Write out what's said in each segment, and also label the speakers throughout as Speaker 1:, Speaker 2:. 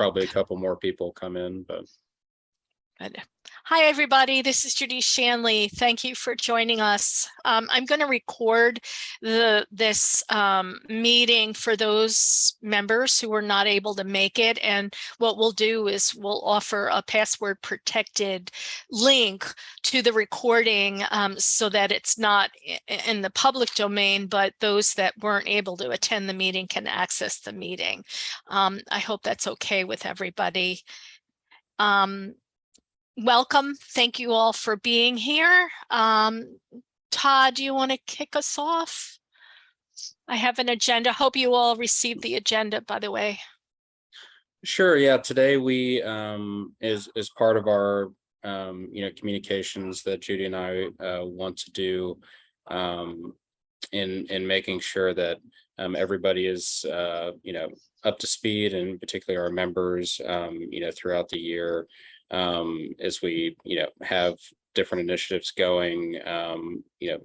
Speaker 1: probably a couple more people come in, but.
Speaker 2: Good. Hi, everybody. This is Judy Shanley. Thank you for joining us. I'm going to record this meeting for those members who were not able to make it. And what we'll do is we'll offer a password protected link to the recording so that it's not in the public domain, but those that weren't able to attend the meeting can access the meeting. I hope that's okay with everybody. Welcome. Thank you all for being here. Todd, do you want to kick us off? I have an agenda. Hope you all received the agenda, by the way.
Speaker 1: Sure. Yeah. Today we is part of our communications that Judy and I want to do in making sure that everybody is up to speed, and particularly our members throughout the year. As we, have different initiatives going,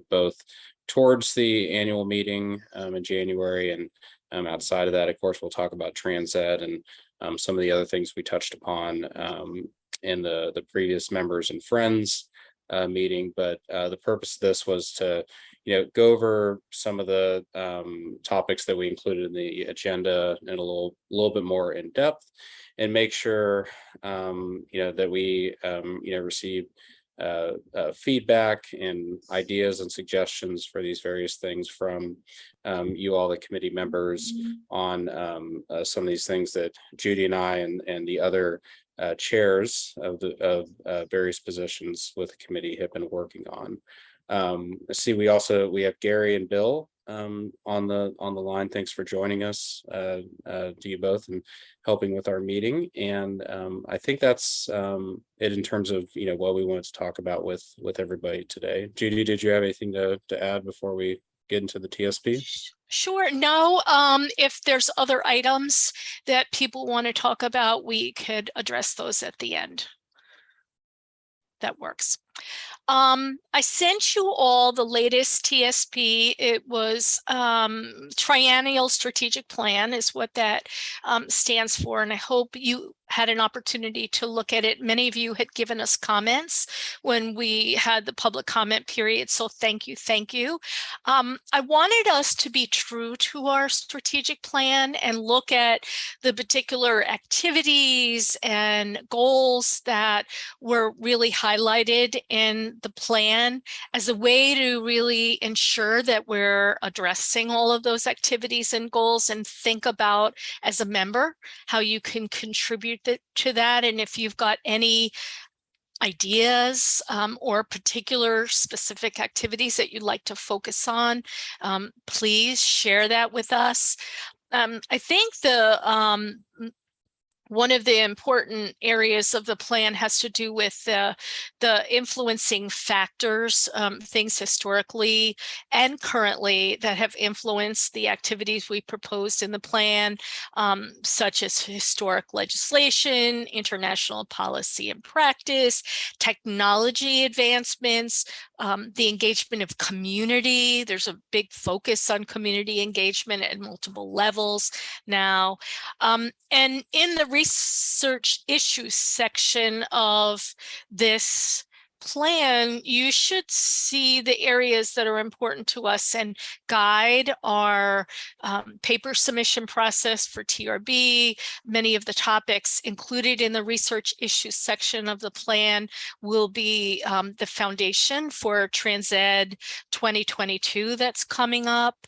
Speaker 1: both towards the annual meeting in January, and outside of that, of course, we'll talk about Trans Ed and some of the other things we touched upon in the previous members and friends meeting. But the purpose of this was to, go over some of the topics that we included in the agenda in a little bit more in depth, and make sure that we receive feedback and ideas and suggestions for these various things from you all, the committee members, on some of these things that Judy and I and the other chairs of various positions with the committee have been working on. Let's see, we have Gary and Bill on the line. Thanks for joining us, to you both, and helping with our meeting. And I think that's it in terms of what we wanted to talk about with everybody today. Judy, did you have anything to add before we get into the TSP?
Speaker 2: Sure. No, if there's other items that people want to talk about, we could address those at the end. That works. I sent you all the latest TSP. It was Triennial Strategic Plan is what that stands for. And I hope you had an opportunity to look at it. Many of you had given us comments when we had the public comment period. So thank you. Thank you. I wanted us to be true to our strategic plan and look at the particular activities and goals that were really highlighted in the plan as a way to really ensure that we're addressing all of those activities and goals, and think about, as a member, how you can contribute to that. And if you've got any ideas or particular specific activities that you'd like to focus on, please share that with us. I think one of the important areas of the plan has to do with the influencing factors, things historically and currently that have influenced the activities we proposed in the plan, such as historic legislation, international policy and practice, technology advancements, the engagement of community. There's a big focus on community engagement at multiple levels now. And in the research issues section of this plan, you should see the areas that are important to us and guide our paper submission process for TRB. Many of the topics included in the research issues section of the plan will be the foundation for Trans Ed 2022 that's coming up.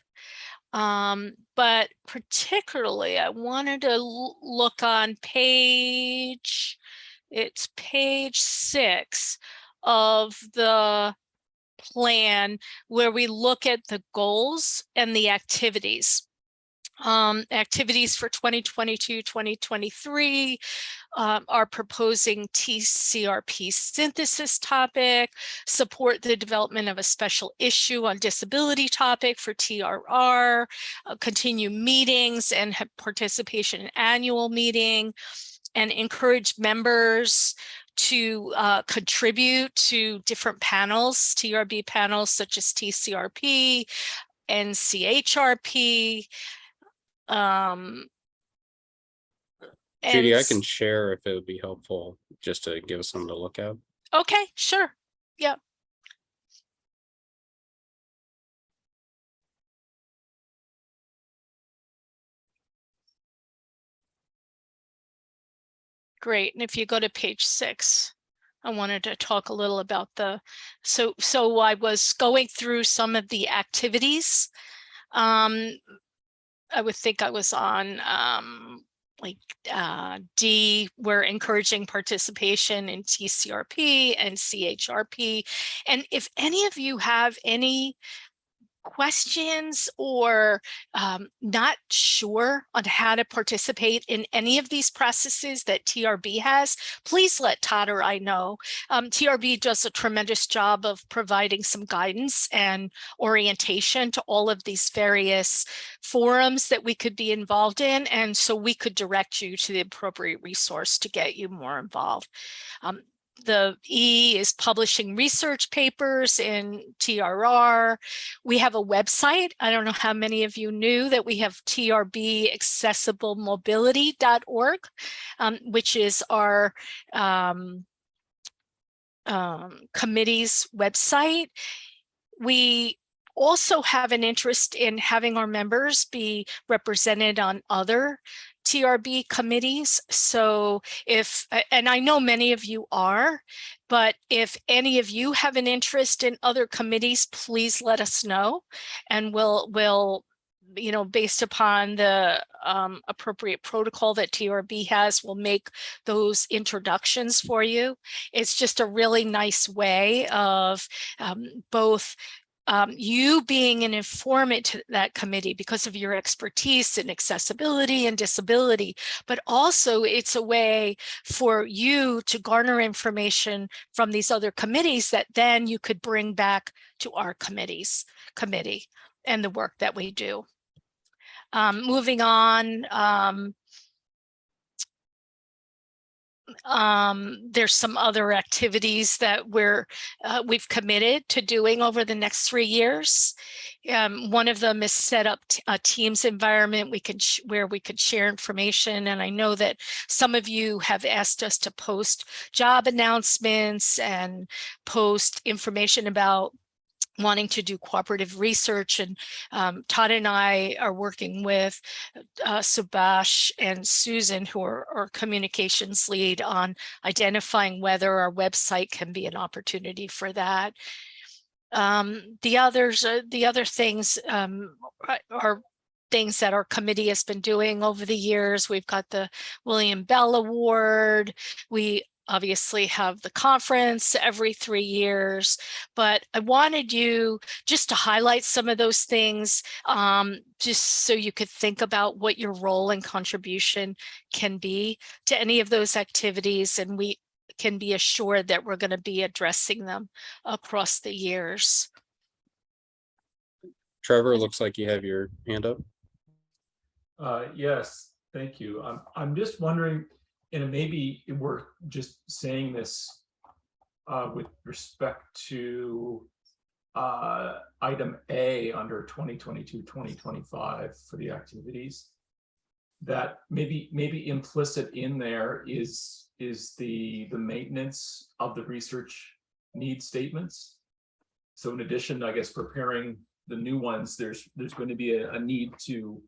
Speaker 2: But particularly, I wanted to look on page 6 of the plan, where we look at the goals and the activities. Activities for 2022-2023 are proposing TCRP synthesis topic, support the development of a special issue on disability topic for TRR, continue meetings and have participation in annual meeting, and encourage members to contribute to different panels, TRB panels such as TCRP, NCHRP,
Speaker 1: Judy, I
Speaker 2: And
Speaker 1: can share if it would be helpful just to give us something to look at.
Speaker 2: okay, sure. Yeah. Great. And if you go to page 6, I wanted to talk a little about so I was going through some of the activities. I would think I was on like D, we're encouraging participation in TCRP and CHRP. And if any of you have any questions or not sure on how to participate in any of these processes that TRB has, please let Todd or I know. TRB does a tremendous job of providing some guidance and orientation to all of these various forums that we could be involved in, and so we could direct you to the appropriate resource to get you more involved. The E is publishing research papers in TRR. We have a website. I don't know how many of you knew that we have trbaccessiblemobility.org, which is our committee's website. We also have an interest in having our members be represented on other TRB committees. So and I know many of you are, but if any of you have an interest in other committees, please let us know, and we'll based upon the appropriate protocol that TRB has, we'll make those introductions for you. It's just a really nice way of both you being an informant to that committee because of your expertise in accessibility and disability, but also it's a way for you to garner information from these other committees that then you could bring back to our committee and the work that we do. Moving on, there's some other activities that we've committed to doing over the next 3 years. One of them is set up a Teams environment where we could share information. And I know that some of you have asked us to post job announcements and post information about wanting to do cooperative research, and Todd and I are working with Subhash and Susan, who are our communications lead, on identifying whether our website can be an opportunity for that. The other things are things that our committee has been doing over the years. We've got the William Bell Award. We obviously have the conference every 3 years, but I wanted you just to highlight some of those things, just so you could think about what your role and contribution can be to any of those activities, and we can be assured that we're going to be addressing them across the years.
Speaker 1: Trevor, looks like you have your hand up.
Speaker 3: Yes, thank you. I'm just wondering, and maybe we're just saying this with respect to item A under 2022-2025 for the activities, that maybe implicit in there is the maintenance of the research need statements. So in addition, I guess, preparing the new ones, there's going to be a need to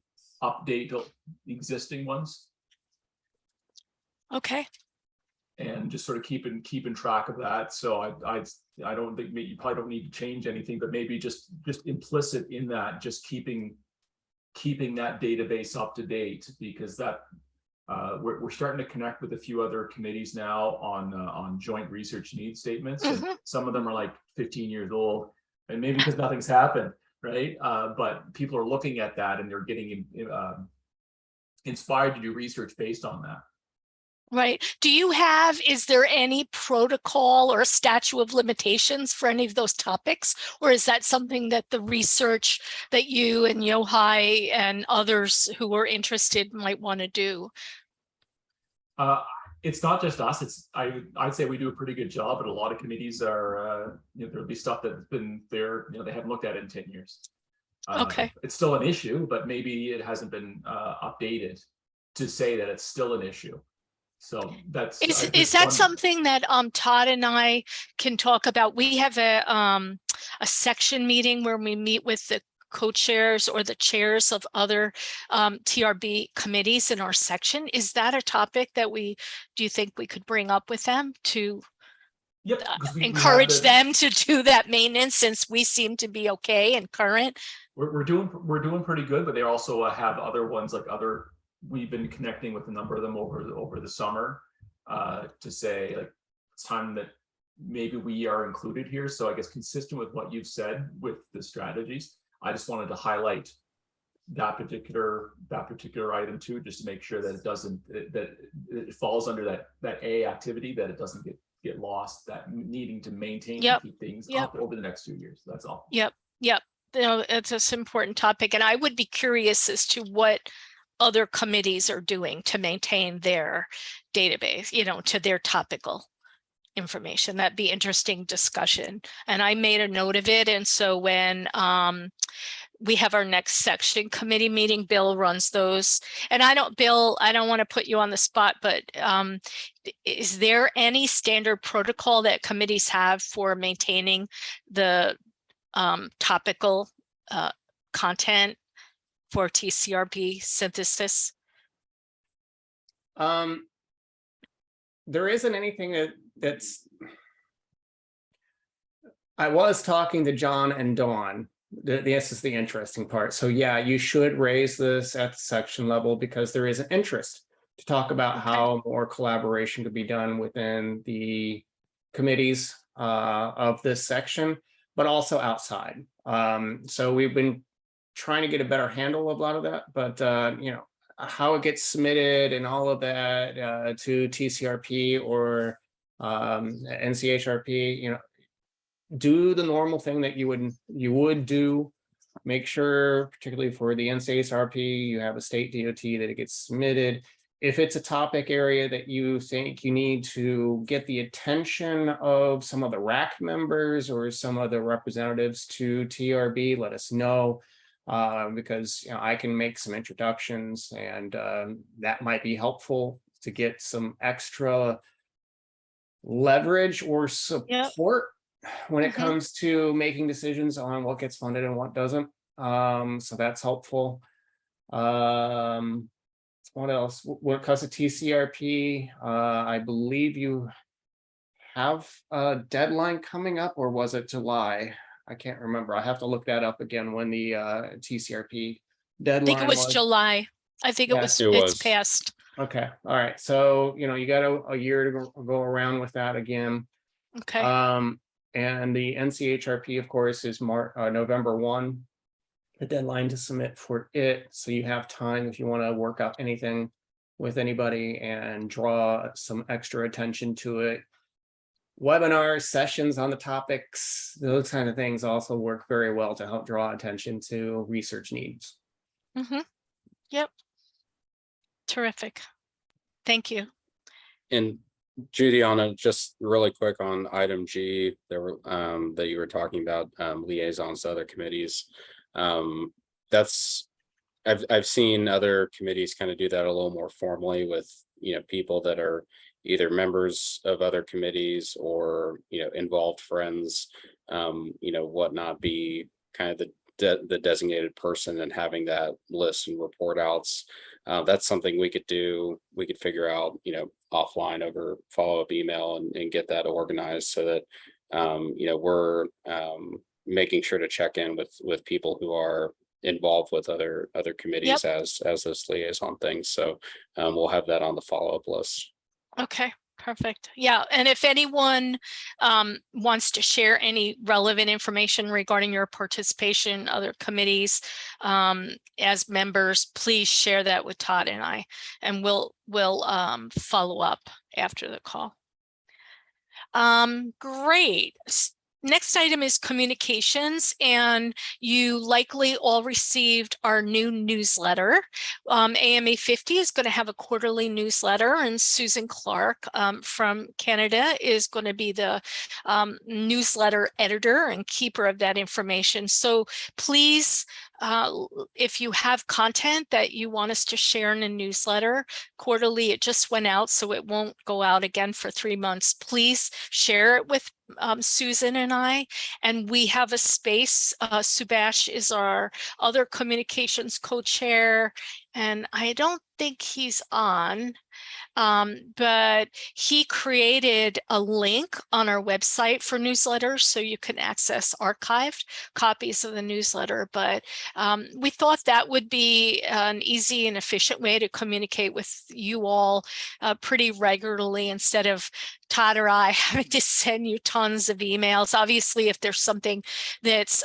Speaker 3: update the existing ones.
Speaker 2: Okay.
Speaker 3: And just sort of keeping track of that. So I don't think you probably don't need to change anything, but maybe just implicit in that, just keeping that database up to date, because that we're starting to connect with a few other committees now on joint research needs statements.
Speaker 2: Mm-hmm.
Speaker 3: And some of them are like 15 years old, and maybe because nothing's happened, right? But people are looking at that and they're getting inspired to do research based on that.
Speaker 2: Right. Is there any protocol or statute of limitations for any of those topics? Or is that something that the research that you and Yohai and others who are interested might want to do?
Speaker 3: It's not just us. I'd say we do a pretty good job, but a lot of committees are, there'll be stuff that's been there, they haven't looked at it in 10 years.
Speaker 2: Okay.
Speaker 3: It's still an issue, but maybe it hasn't been updated to say that it's still an issue. So that's
Speaker 2: Is
Speaker 3: just
Speaker 2: that
Speaker 3: one-
Speaker 2: something that Todd and I can talk about? We have a section meeting where we meet with the co-chairs or the chairs of other TRB committees in our section. Is that a topic that do you think we could bring up with them to
Speaker 3: Yep, because we have
Speaker 2: encourage them to do that maintenance, since we seem to be okay and current?
Speaker 3: we're doing pretty good, but they also have other ones we've been connecting with a number of them over the summer to say, like, it's time that maybe we are included here. So I guess consistent with what you've said with the strategies, I just wanted to highlight that particular item too, just to make sure that it falls under that A activity, that it doesn't get lost, that needing to maintain and keep things up over the next 2 years. That's all.
Speaker 2: Yep. It's an important topic, and I would be curious as to what other committees are doing to maintain their database, to their topical information. That'd be interesting discussion. And I made a note of it. And so when we have our next section committee meeting, Bill runs those. And Bill, I don't want to put you on the spot, but is there any standard protocol that committees have for maintaining the topical content for TCRP synthesis?
Speaker 4: There isn't anything that's. I was talking to John and Dawn. This is the interesting part. So yeah, you should raise this at the section level, because there is an interest to talk about how more collaboration could be done within the committees of this section, but also outside. So we've been trying to get a better handle of a lot of that, but how it gets submitted and all of that to TCRP or NCHRP, do the normal thing that you would do. Make sure, particularly for the NCHRP, you have a state DOT that it gets submitted. If it's a topic area that you think you need to get the attention of some of the RAC members or some of the representatives to TRB, let us know. Because I can make some introductions, and that might be helpful to get some extra leverage or support when it comes to making decisions on what gets funded and what doesn't. So that's helpful. What else? When it comes to TCRP, I believe you have a deadline coming up, or was it July? I can't remember. I have to look that up again when the TCRP deadline
Speaker 2: I think it was July. I think it's passed.
Speaker 4: Okay. All right. So, you got a year to go around with that again.
Speaker 2: Okay.
Speaker 4: And the NCHRP, of course, is November 1, the deadline to submit for it. So you have time if you want to work out anything with anybody and draw some extra attention to it. Webinars, sessions on the topics, those kind of things also work very well to help draw attention to research needs.
Speaker 2: Yep. Terrific. Thank you.
Speaker 1: And Juliana, just really quick on item G, there were that you were talking about liaisons to other committees. I've seen other committees kind of do that a little more formally with people that are either members of other committees or involved friends, whatnot, be kind of the designated person and having that list and report outs. That's something we could do. We could figure out offline over follow-up email and get that organized so that we're making sure to check in with people who are involved with other committees as this liaison thing. So we'll have that on the follow-up list.
Speaker 2: Okay, perfect. Yeah, and if anyone wants to share any relevant information regarding your participation in other committees as members, please share that with Todd and I, and we'll follow up after the call. Great. next item is communications, and you likely all received our new newsletter. AME50 is going to have a quarterly newsletter, and Susan Clark from Canada is going to be the newsletter editor and keeper of that information. So please, if you have content that you want us to share in a newsletter quarterly, it just went out, so it won't go out again for 3 months. Please share it with Susan and I, and we have a space. Subhash is our other communications co-chair, and I don't think he's on. But he created a link on our website for newsletters, so you can access archived copies of the newsletter. But we thought that would be an easy and efficient way to communicate with you all pretty regularly, instead of Todd or I having to send you tons of emails. Obviously, if there's something that's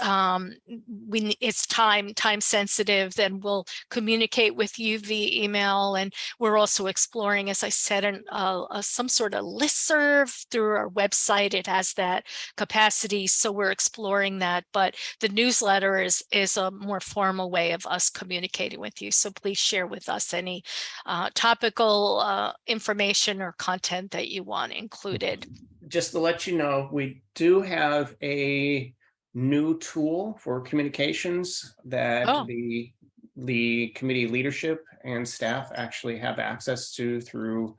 Speaker 2: it's time sensitive, then we'll communicate with you via email. And we're also exploring, as I said, some sort of listserv through our website. It has that capacity, so we're exploring that. But the newsletter is a more formal way of us communicating with you. So please share with us any topical information or content that you want included.
Speaker 4: Just to let you know, we do have a new tool for communications that the committee leadership and staff actually have access to through,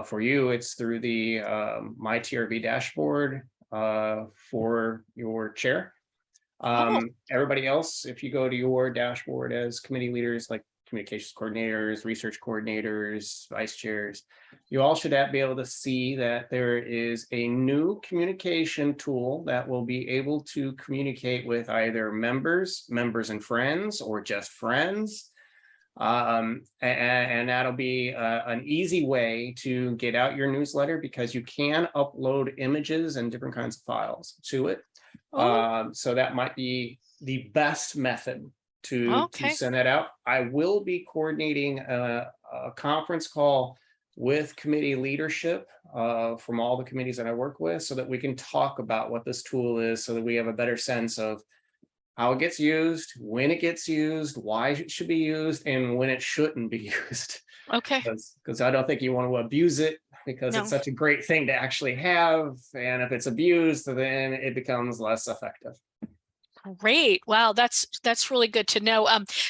Speaker 4: for you, it's through the MyTRB dashboard for your chair. Everybody else, if you go to your dashboard as committee leaders, like communications coordinators, research coordinators, vice chairs, you all should be able to see that there is a new communication tool that will be able to communicate with either members and friends, or just friends. And that'll be an easy way to get out your newsletter, because you can upload images and different kinds of files to it. So that might be the best method to send that out. I will be coordinating a conference call with committee leadership from all the committees that I work with, so that we can talk about what this tool is, so that we have a better sense of how it gets used, when it gets used, why it should be used, and when it shouldn't be used.
Speaker 2: Okay.
Speaker 4: Because I don't think you want to abuse it, because it's such a great thing to actually have. And if it's abused, then it becomes less effective.
Speaker 2: Great. Wow, that's really good to know.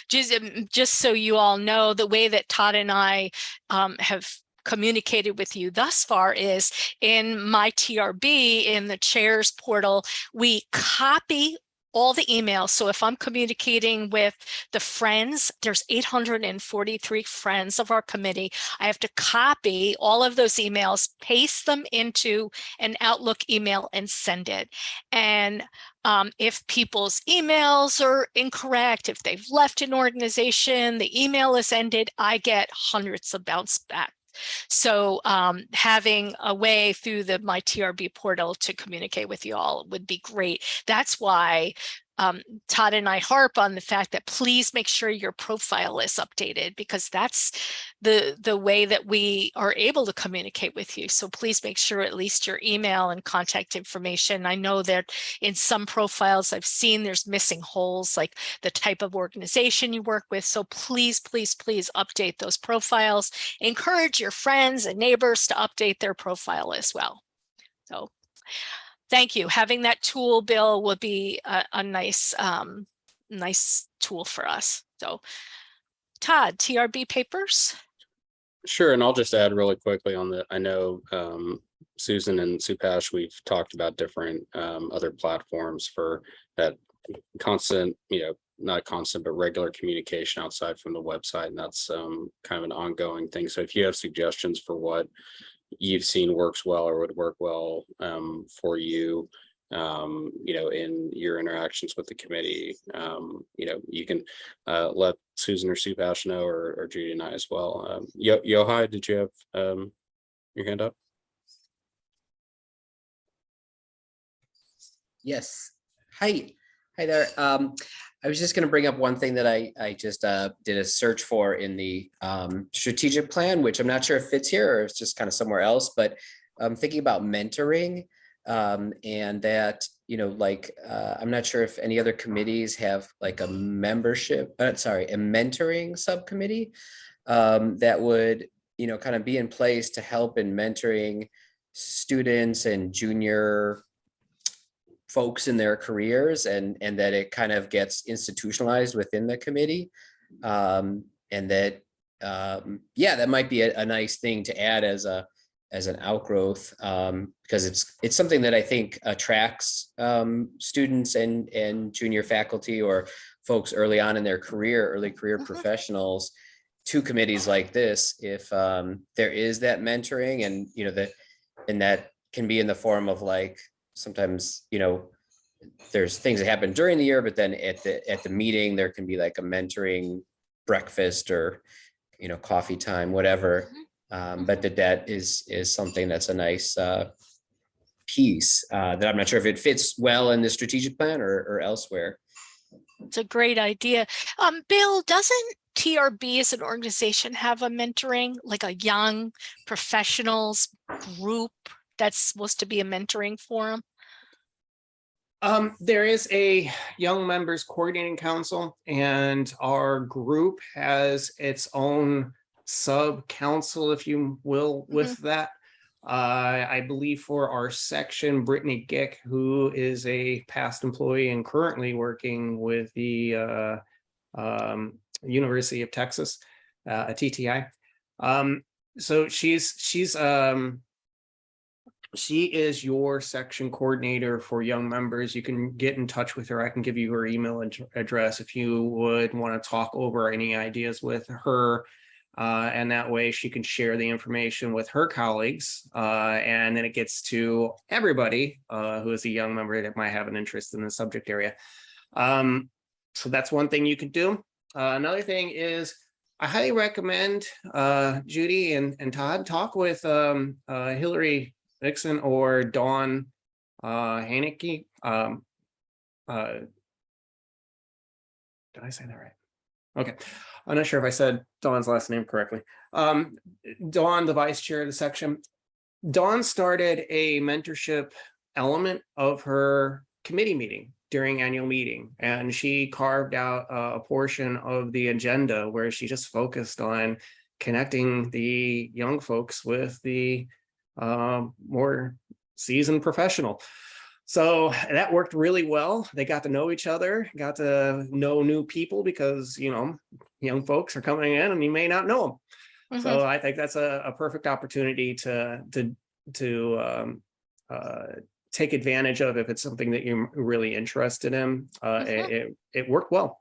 Speaker 2: Just so you all know, the way that Todd and I have communicated with you thus far is in MyTRB, in the chairs portal. We copy all the emails. So if I'm communicating with the friends, there's 843 friends of our committee. I have to copy all of those emails, paste them into an Outlook email, and send it. And if people's emails are incorrect, if they've left an organization, the email is ended, I get hundreds of bounce back. So having a way through the MyTRB portal to communicate with you all would be great. That's why Todd and I harp on the fact that please make sure your profile is updated, because that's the way that we are able to communicate with you. So please make sure at least your email and contact information. I know that in some profiles I've seen there's missing holes, like the type of organization you work with. So please, please, please update those profiles. Encourage your friends and neighbors to update their profile as well. So thank you. Having that tool, Bill, would be a nice tool for us. So Todd, TRB papers?
Speaker 1: Sure, and I'll just add really quickly on that. I know Susan and Subhash, we've talked about different other platforms for that constant, not constant, but regular communication outside from the website. And that's kind of an ongoing thing. So if you have suggestions for what you've seen works well or would work well for you, in your interactions with the committee, you can let Susan or Subhash know, or Judy and I as well. Yohai, did you have your hand up?
Speaker 5: Yes. Hi there. I was just going to bring up one thing that I just did a search for in the strategic plan, which I'm not sure if fits here or it's just kind of somewhere else, but I'm thinking about mentoring and that, like, I'm not sure if any other committees have like a membership, a mentoring subcommittee that would, kind of be in place to help in mentoring students and junior folks in their careers, and that it kind of gets institutionalized within the committee. And that, that might be a nice thing to add as an outgrowth, because it's something that I think attracts students and junior faculty or folks early on in their career, early career professionals, to committees like this. If there is that mentoring, and that can be in the form of, like, sometimes, there's things that happen during the year, but then at the meeting, there can be like a mentoring breakfast or, coffee time, whatever. But that is something that's a nice piece that I'm not sure if it fits well in the strategic plan or elsewhere.
Speaker 2: It's a great idea. Bill, doesn't TRB as an organization have a mentoring, like a young professionals group that's supposed to be a mentoring forum?
Speaker 4: There is a young members coordinating council, and our group has its own sub council, if you will, with that. I believe for our section, Brittany Gick, who is a past employee and currently working with the University of Texas, a TTI. So she is your section coordinator for young members. You can get in touch with her. I can give you her email address if you would want to talk over any ideas with her. And that way she can share the information with her colleagues. And then it gets to everybody who is a young member that might have an interest in the subject area. So that's one thing you can do. Another thing is, I highly recommend Judy and Todd talk with Hillary Nixon or Dawn Haneke. Did I say that right? Okay. I'm not sure if I said Dawn's last name correctly. Dawn, the vice chair of the section. Dawn started a mentorship element of her committee meeting during annual meeting, and she carved out a portion of the agenda where she just focused on connecting the young folks with the more seasoned professional. So that worked really well. They got to know each other, got to know new people, because, young folks are coming in and you may not know them. So I think that's a perfect opportunity to take advantage of if it's something that you're really interested in. It worked well.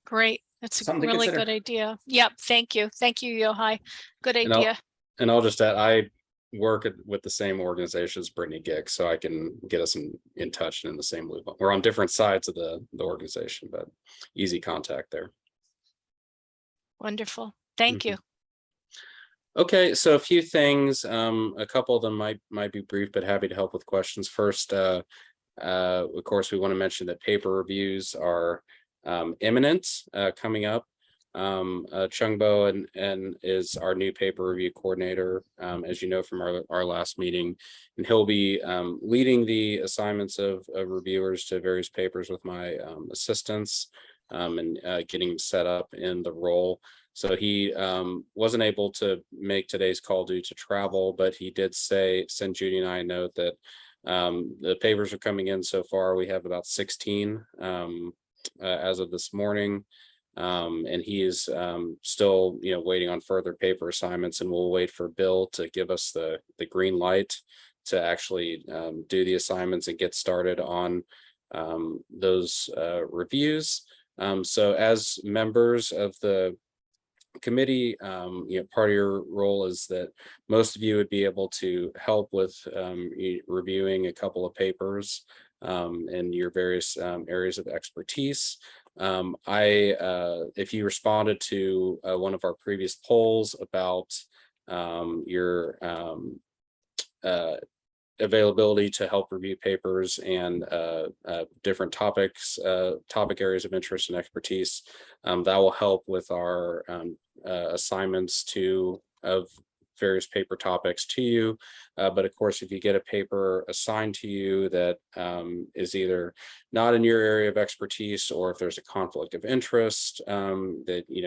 Speaker 2: Great. That's a really good idea. Yep. Thank you. Thank you, Yohai. Good idea.
Speaker 1: And I'll just add, I work with the same organization as Brittany Gick, so I can get us in touch and in the same loop. We're on different sides of the organization, but easy contact there.
Speaker 2: Wonderful. Thank you.
Speaker 1: Okay, so a few things, a couple of them might be brief, but happy to help with questions. First, of course, we want to mention that paper reviews are imminent, coming up. Chungbo and is our new paper review coordinator, as you know from our last meeting, and he'll be leading the assignments of reviewers to various papers with my assistants, and getting set up in the role. So he wasn't able to make today's call due to travel, but he did send Judy and I a note that the papers are coming in so far. We have about 16 as of this morning. And he is still, waiting on further paper assignments, and we'll wait for Bill to give us the green light to actually do the assignments and get started on those reviews. So as members of the committee, part of your role is that most of you would be able to help with reviewing a couple of papers in your various areas of expertise. If you responded to one of our previous polls about your availability to help review papers and different topic areas of interest and expertise, that will help with our assignments of various paper topics to you. But of course, if you get a paper assigned to you that is either not in your area of expertise, or if there's a conflict of interest that you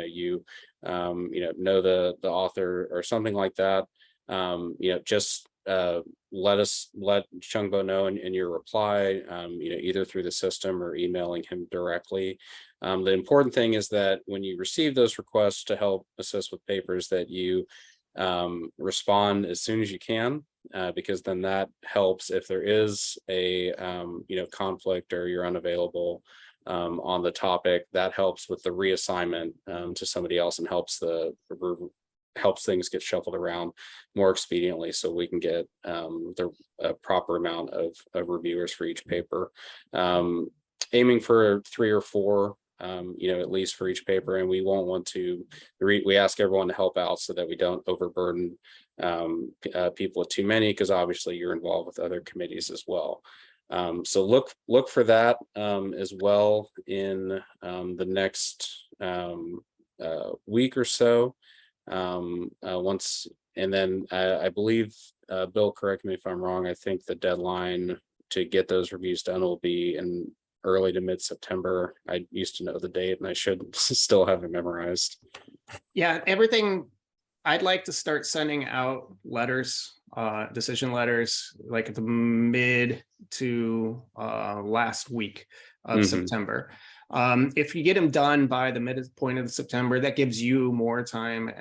Speaker 1: know the author or something like that, just let Chungbo know in your reply, either through the system or emailing him directly. The important thing is that when you receive those requests to help assist with papers, that you respond as soon as you can, because then that helps if there is a conflict or you're unavailable on the topic. That helps with the reassignment to somebody else, and helps things get shuffled around more expediently, so we can get the proper amount of reviewers for each paper. Aiming for 3 or 4, at least for each paper, and we won't want to we ask everyone to help out so that we don't overburden people with too many, because obviously you're involved with other committees as well. So look for that as well in the next week or so. And then I believe, Bill, correct me if I'm wrong, I think the deadline to get those reviews done will be in early to mid-September. I used to know the date, and I should still have it memorized.
Speaker 4: Yeah, everything. I'd like to start sending out letters, decision letters, like at the mid to last week of September. If you get them done by the midpoint of September, that gives you more time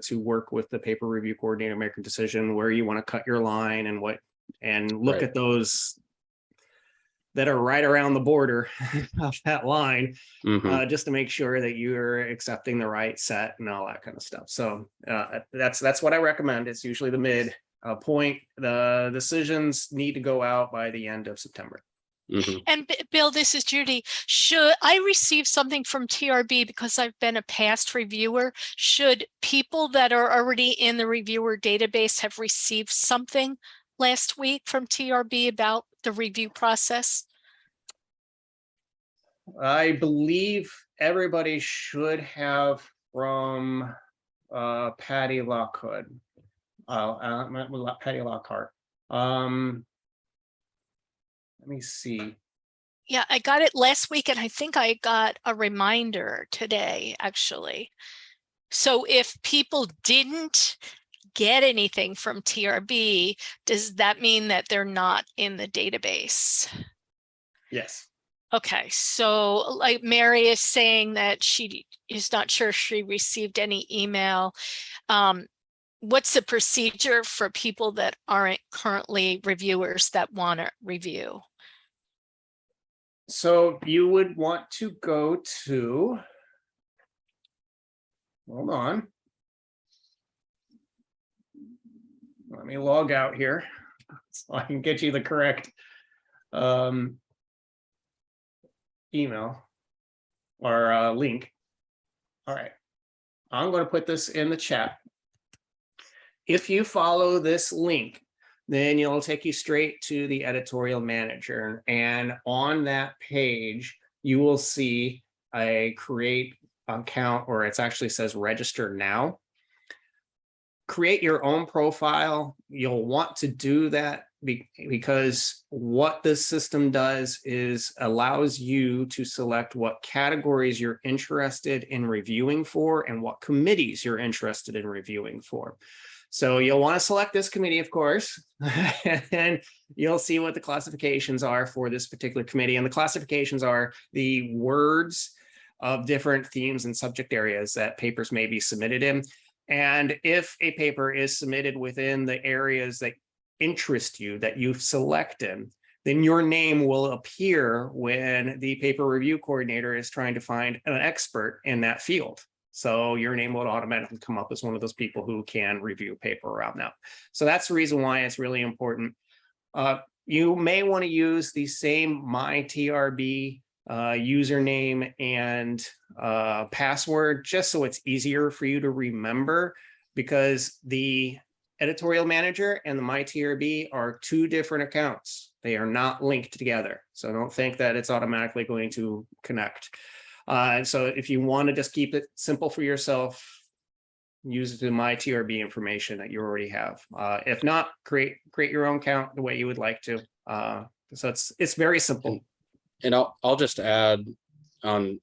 Speaker 4: to work with the paper review coordinator, make a decision where you want to cut your line and look at those that are right around the border of that line, just to make sure that you're accepting the right set and all that kind of stuff. So that's what I recommend. It's usually the mid point. The decisions need to go out by the end of September.
Speaker 2: And Bill, this is Judy. Should I receive something from TRB because I've been a past reviewer? Should people that are already in the reviewer database have received something last week from TRB about the review process?
Speaker 4: I believe everybody should have from Patty Lockwood, Patty Lockhart. Let me see.
Speaker 2: Yeah, I got it last week, and I think I got a reminder today, actually. So if people didn't get anything from TRB, does that mean that they're not in the database?
Speaker 4: Yes.
Speaker 2: Okay, so like Mary is saying that she is not sure she received any email. What's the procedure for people that aren't currently reviewers that want to review?
Speaker 4: So you would want to go to, hold on. Let me log out here so I can get you the correct email or link. All right, I'm going to put this in the chat. If you follow this link, then it'll take you straight to the editorial manager. And on that page, you will see a create account, or it actually says register now. Create your own profile. You'll want to do that because what this system does is allows you to select what categories you're interested in reviewing for and what committees you're interested in reviewing for. So you'll want to select this committee, of course, and you'll see what the classifications are for this particular committee. And the classifications are the words of different themes and subject areas that papers may be submitted in. And if a paper is submitted within the areas that interest you, that you've selected, then your name will appear when the paper review coordinator is trying to find an expert in that field. So your name will automatically come up as one of those people who can review paper around that. So that's the reason why it's really important. You may want to use the same MyTRB username and password, just so it's easier for you to remember, because the editorial manager and the MyTRB are two different accounts. They are not linked together. So don't think that it's automatically going to connect. So if you want to just keep it simple for yourself, use the My TRB information that you already have. If not, create your own count the way you would like to. So it's very simple.
Speaker 1: And I'll just add on,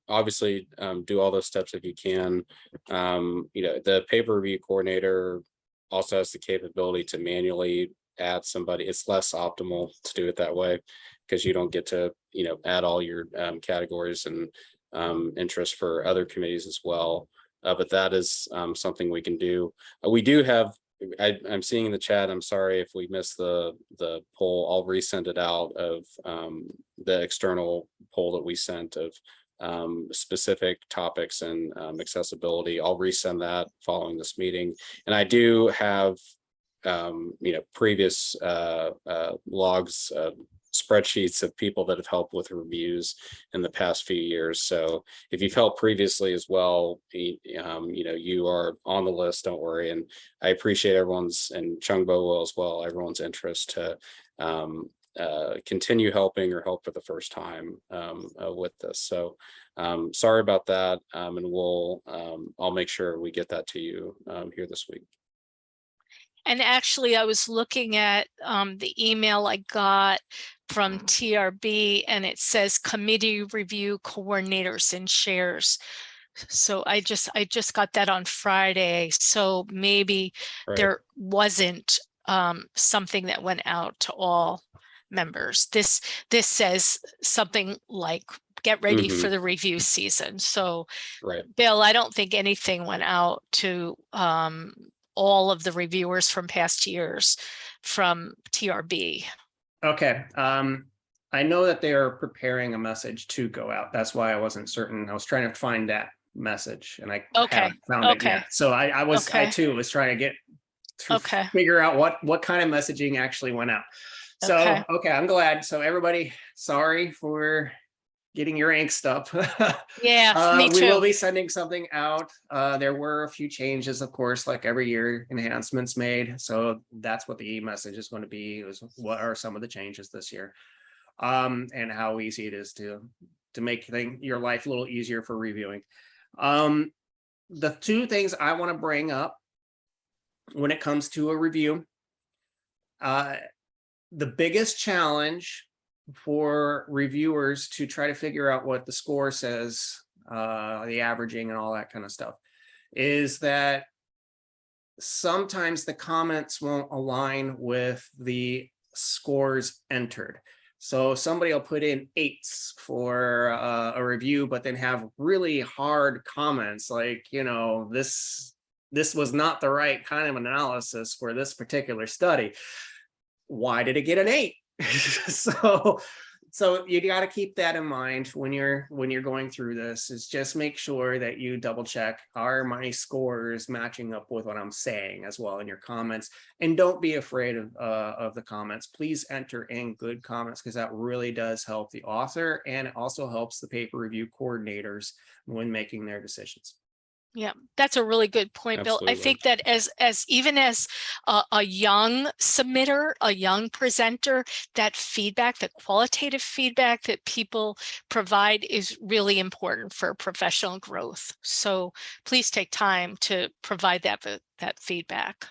Speaker 1: obviously do all those steps if you can. The paper review coordinator also has the capability to manually add somebody. It's less optimal to do it that way because you don't get to, add all your categories and interests for other committees as well. But that is something we can do. We do have, I'm seeing in the chat, I'm sorry if we missed the poll. I'll resend it out of the external poll that we sent of specific topics and accessibility. I'll resend that following this meeting. And I do have previous logs, spreadsheets of people that have helped with reviews in the past few years. So if you've helped previously as well, you are on the list, don't worry. And I appreciate everyone's, and Chungbo will as well, everyone's interest to continue helping or help for the first time with this. So sorry about that. And I'll make sure we get that to you here this week.
Speaker 2: And actually, I was looking at the email I got from TRB, and it says committee review coordinators and chairs. So I just got that on Friday. So maybe there wasn't something that went out to all members. This says something like get ready for the review season. So Bill, I don't think anything went out to all of the reviewers from past years from TRB.
Speaker 4: Okay. I know that they are preparing a message to go out. That's why I wasn't certain. I was trying to find that message and I haven't found it yet. So I too was trying to get to figure out what kind of messaging actually went out. So, okay, I'm glad. So everybody, sorry for getting your angst up.
Speaker 2: Yeah, me too.
Speaker 4: We will be sending something out. There were a few changes, of course, like every year, enhancements made. So that's what the e-message is going to be, is what are some of the changes this year, and how easy it is to make your life a little easier for reviewing. The two things I want to bring up when it comes to a review, the biggest challenge for reviewers to try to figure out what the score says, the averaging and all that kind of stuff, is that sometimes the comments won't align with the scores entered. So somebody will put in 8s for a review, but then have really hard comments like, this was not the right kind of analysis for this particular study. Why did it get an 8? So you got to keep that in mind when you're going through this, is just make sure that you double check, are my scores matching up with what I'm saying as well in your comments, and don't be afraid of the comments. Please enter in good comments, because that really does help the author, and it also helps the paper review coordinators when making their decisions.
Speaker 2: Yeah, that's a really good point,
Speaker 1: Absolutely.
Speaker 2: Bill. I think that as even as a young submitter, a young presenter, that feedback, the qualitative feedback that people provide is really important for professional growth. So please take time to provide that feedback.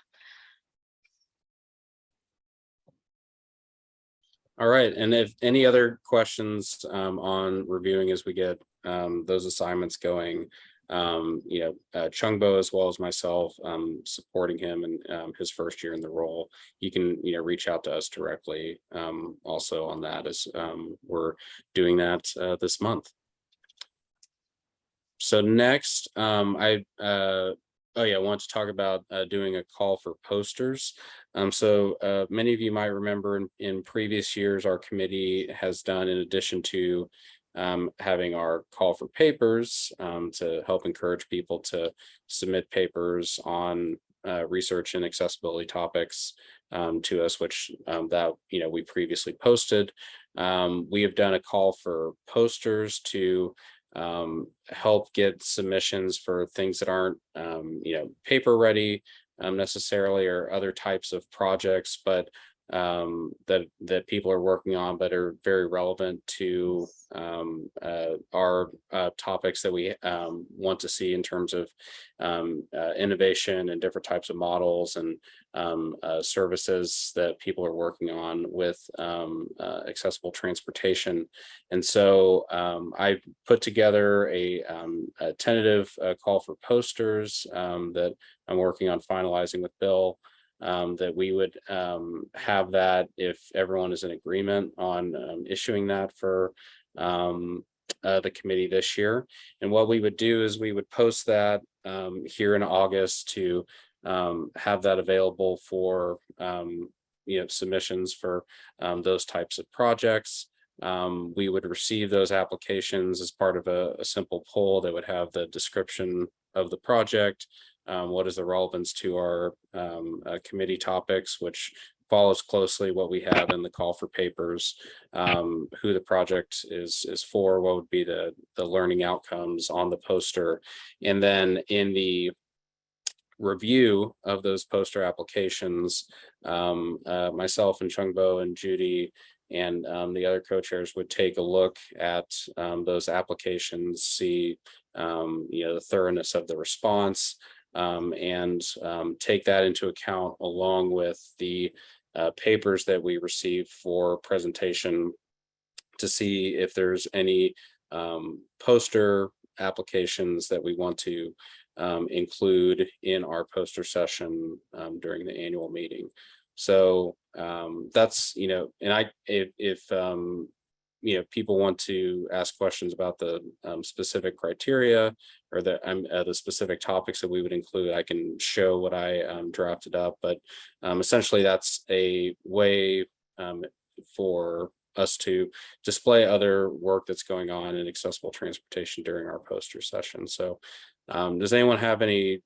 Speaker 1: All right, and if any other questions on reviewing as we get those assignments going, Chungbo as well as myself supporting him in his first year in the role, you can reach out to us directly also on that, as we're doing that this month. So next, I want to talk about doing a call for posters. So many of you might remember in previous years, our committee has done, in addition to having our call for papers to help encourage people to submit papers on research and accessibility topics to us, which that we previously posted. We have done a call for posters to help get submissions for things that aren't paper ready necessarily, or other types of projects, but that people are working on, but are very relevant to our topics that we want to see in terms of innovation and different types of models and services that people are working on with accessible transportation. And so I put together a tentative call for posters that I'm working on finalizing with Bill. That we would have that if everyone is in agreement on issuing that for the committee this year. And what we would do is we would post that here in August to have that available for submissions for those types of projects. We would receive those applications as part of a simple poll that would have the description of the project. What is the relevance to our committee topics, which follows closely what we have in the call for papers, who the project is for, what would be the learning outcomes on the poster. And then in the review of those poster applications, myself and Chungbo and Judy and the other co-chairs would take a look at those applications, see the thoroughness of the response, and take that into account along with the papers that we receive for presentation to see if there's any poster applications that we want to include in our poster session during the annual meeting. So that's, and if people want to ask questions about the specific criteria or the specific topics that we would include, I can show what I drafted up. But essentially, that's a way for us to display other work that's going on in accessible transportation during our poster session. So does anyone have any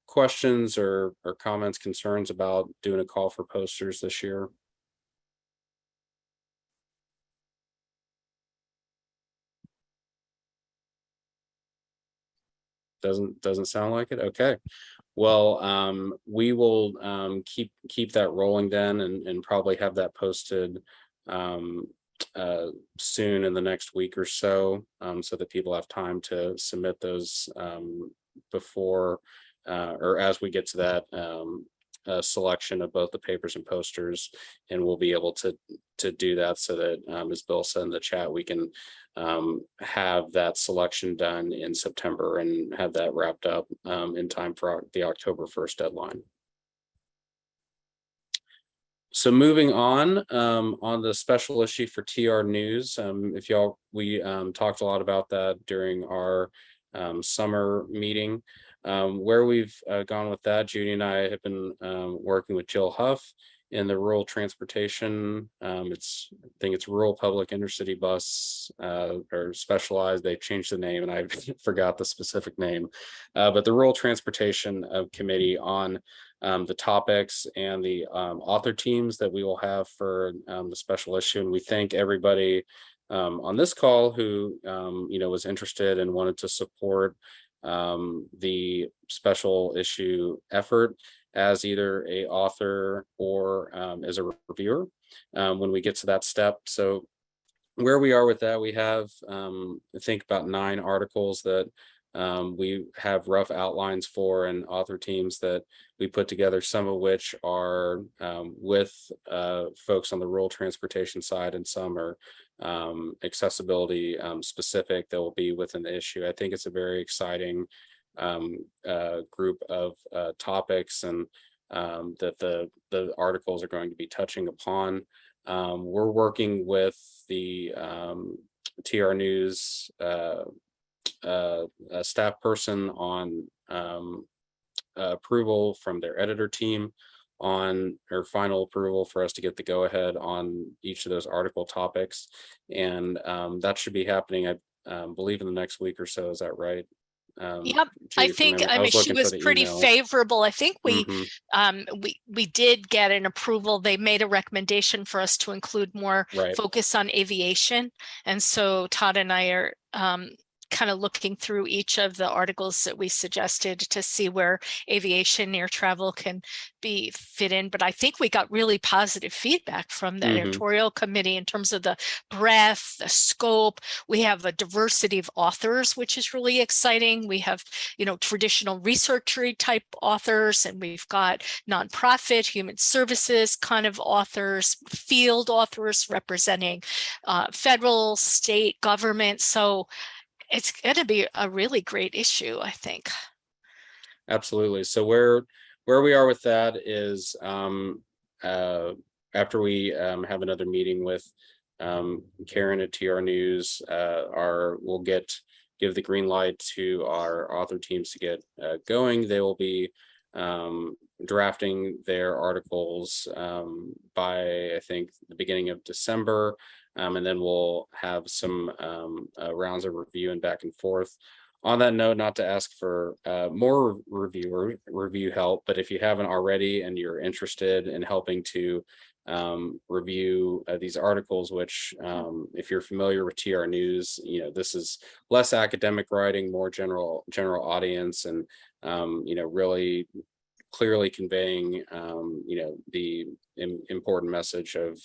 Speaker 1: questions or comments, concerns about doing a call for posters this year? Doesn't sound like it. Okay. Well, we will keep that rolling then and probably have that posted soon in the next week or so, so that people have time to submit those before or as we get to that selection of both the papers and posters, and we'll be able to do that so that as Bill said in the chat, we can have that selection done in September and have that wrapped up in time for the October 1st deadline. So moving on the special issue for TR News, we talked a lot about that during our summer meeting. Where we've gone with that, Judy and I have been working with Jill Huff in the rural transportation. I think it's rural public intercity bus or specialized. They changed the name and I forgot the specific name, but the rural transportation committee on the topics and the author teams that we will have for the special issue. And we thank everybody on this call who was interested and wanted to support the special issue effort as either a author or as a reviewer when we get to that step. So where we are with that, we have I think about 9 articles that we have rough outlines for, and author teams that we put together, some of which are with folks on the rural transportation side, and some are accessibility specific that will be within the issue. I think it's a very exciting group of topics and that the articles are going to be touching upon. We're working with the TR News a staff person on approval from their editor team on or final approval for us to get the go-ahead on each of those article topics, and that should be happening, I believe, in the next week or so. Is that right?
Speaker 2: Yep, I think she was pretty favorable. I think we did get an approval. They made a recommendation for us to include more focus on aviation, and so Todd and I are kind of looking through each of the articles that we suggested to see where aviation air travel can be fit in. But I think we got really positive feedback from the editorial committee in terms of the breadth, the scope. We have a diversity of authors, which is really exciting. We have, you know, traditional researchery type authors, and we've got nonprofit, human services kind of authors, field authors representing federal, state government. So it's going to be a really great issue, I think.
Speaker 1: Absolutely. So where we are with that is after we have another meeting with Karen at TR News, we'll give the green light to our author teams to get going. They will be drafting their articles by, I think, the beginning of December. And then we'll have some rounds of review and back and forth. On that note, not to ask for more review help, but if you haven't already and you're interested in helping to review these articles, which if you're familiar with TR News, you know, this is less academic writing, more general audience, and you know, really clearly conveying you know, the important message of